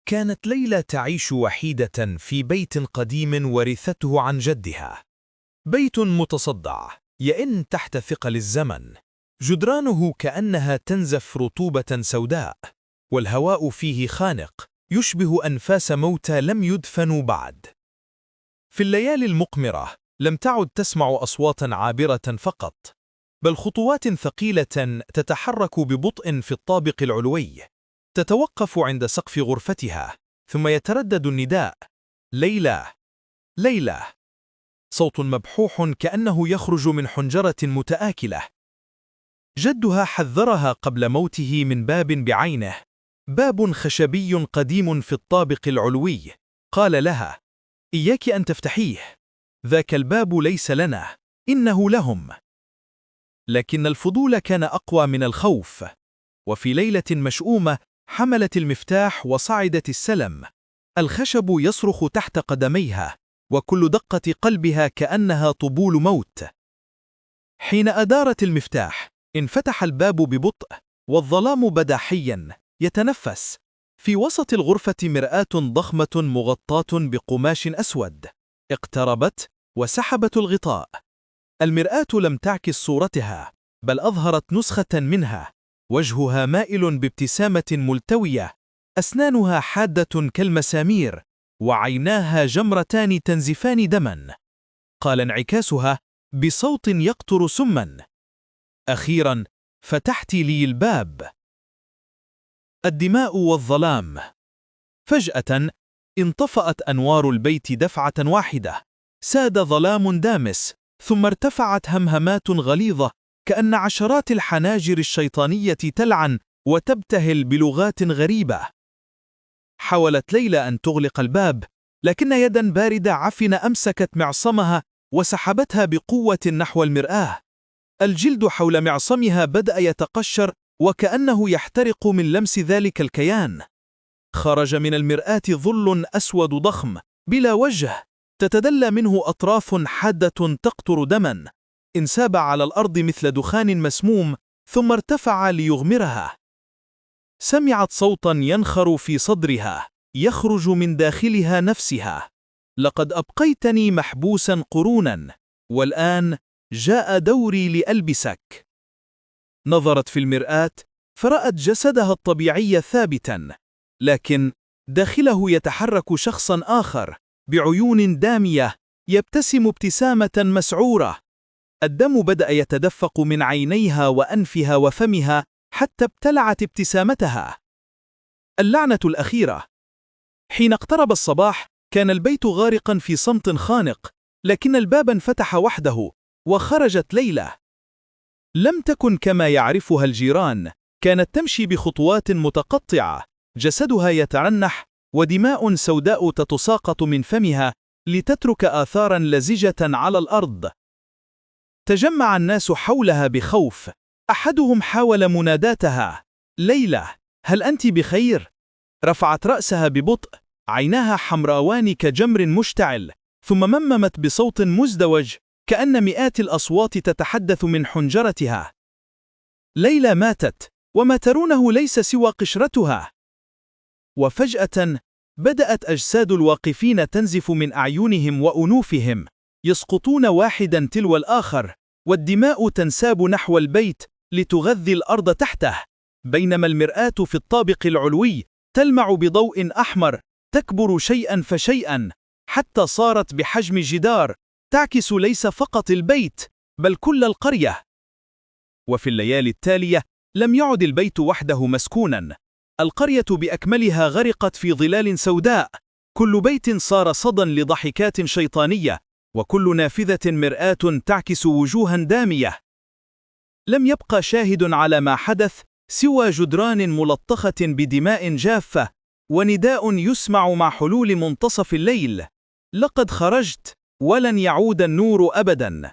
كانت ليلى تعيش وحيدة في بيت قديم ورثته عن جدها. بيت متصدع يئن تحت ثقل الزمن، جدرانه كأنها تنزف رطوبة سوداء، والهواء فيه خانق يشبه أنفاس موتى لم يدفنوا بعد. في الليالي المقمرة لم تعد تسمع أصواتا عابرة فقط، بل خطوات ثقيلة تتحرك ببطء في الطابق العلوي، تتوقف عند سقف غرفتها، ثم يتردد النداء: ليلى، ليلى. صوت مبحوح كأنه يخرج من حنجرة متآكلة. جدها حذرها قبل موته من باب بعينه، باب خشبي قديم في الطابق العلوي. قال لها: إياك أن تفتحيه، ذاك الباب ليس لنا، إنه لهم. لكن الفضول كان أقوى من الخوف، وفي ليلة مشؤومة حملت المفتاح وصعدت السلم. الخشب يصرخ تحت قدميها، وكل دقة قلبها كأنها طبول موت. حين أدارت المفتاح انفتح الباب ببطء، والظلام بدا حيا يتنفس. في وسط الغرفة مرآة ضخمة مغطاة بقماش أسود. اقتربت وسحبت الغطاء. المرآة لم تعكس صورتها، بل أظهرت نسخة منها. وجهها مائل بابتسامة ملتوية، أسنانها حادة كالمسامير، وعيناها جمرتان تنزفان دما. قال انعكاسها بصوت يقطر سما: أخيرا فتحت لي الباب. الدماء والظلام. فجأة انطفأت أنوار البيت دفعة واحدة. ساد ظلام دامس، ثم ارتفعت همهمات غليظة كأن عشرات الحناجر الشيطانية تلعن وتبتهل بلغات غريبة. حاولت ليلى أن تغلق الباب، لكن يدا باردة عفنة أمسكت معصمها وسحبتها بقوة نحو المرآة. الجلد حول معصمها بدأ يتقشر وكأنه يحترق من لمس ذلك الكيان. خرج من المرآة ظل أسود ضخم بلا وجه، تتدلى منه أطراف حادة تقطر دما. انساب على الأرض مثل دخان مسموم، ثم ارتفع ليغمرها. سمعت صوتا ينخر في صدرها، يخرج من داخلها نفسها: لقد أبقيتني محبوسا قرونا، والآن جاء دوري لألبسك. نظرت في المرآة فرأت جسدها الطبيعي ثابتا، لكن داخله يتحرك شخصا آخر بعيون دامية يبتسم ابتسامة مسعورة. الدم بدأ يتدفق من عينيها وأنفها وفمها حتى ابتلعت ابتسامتها. اللعنة الأخيرة. حين اقترب الصباح كان البيت غارقا في صمت خانق، لكن الباب انفتح وحده وخرجت ليلى. لم تكن كما يعرفها الجيران، كانت تمشي بخطوات متقطعة، جسدها يترنح ودماء سوداء تتساقط من فمها لتترك آثارا لزجة على الأرض. تجمع الناس حولها بخوف. أحدهم حاول مناداتها: ليلى، هل أنت بخير؟ رفعت رأسها ببطء، عيناها حمراوان كجمر مشتعل، ثم مممت بصوت مزدوج كأن مئات الأصوات تتحدث من حنجرتها: ليلى ماتت، وما ترونه ليس سوى قشرتها. وفجأة بدأت أجساد الواقفين تنزف من أعينهم وأنوفهم، يسقطون واحدا تلو الآخر، والدماء تنساب نحو البيت لتغذي الأرض تحته، بينما المرآة في الطابق العلوي تلمع بضوء أحمر، تكبر شيئا فشيئا حتى صارت بحجم جدار، تعكس ليس فقط البيت بل كل القرية. وفي الليالي التالية لم يعد البيت وحده مسكونا، القرية بأكملها غرقت في ظلال سوداء. كل بيت صار صدى لضحكات شيطانية، وكل نافذة مرآة تعكس وجوها دامية. لم يبقى شاهد على ما حدث سوى جدران ملطخة بدماء جافة، ونداء يسمع مع حلول منتصف الليل: لقد خرجت، ولن يعود النور أبدا.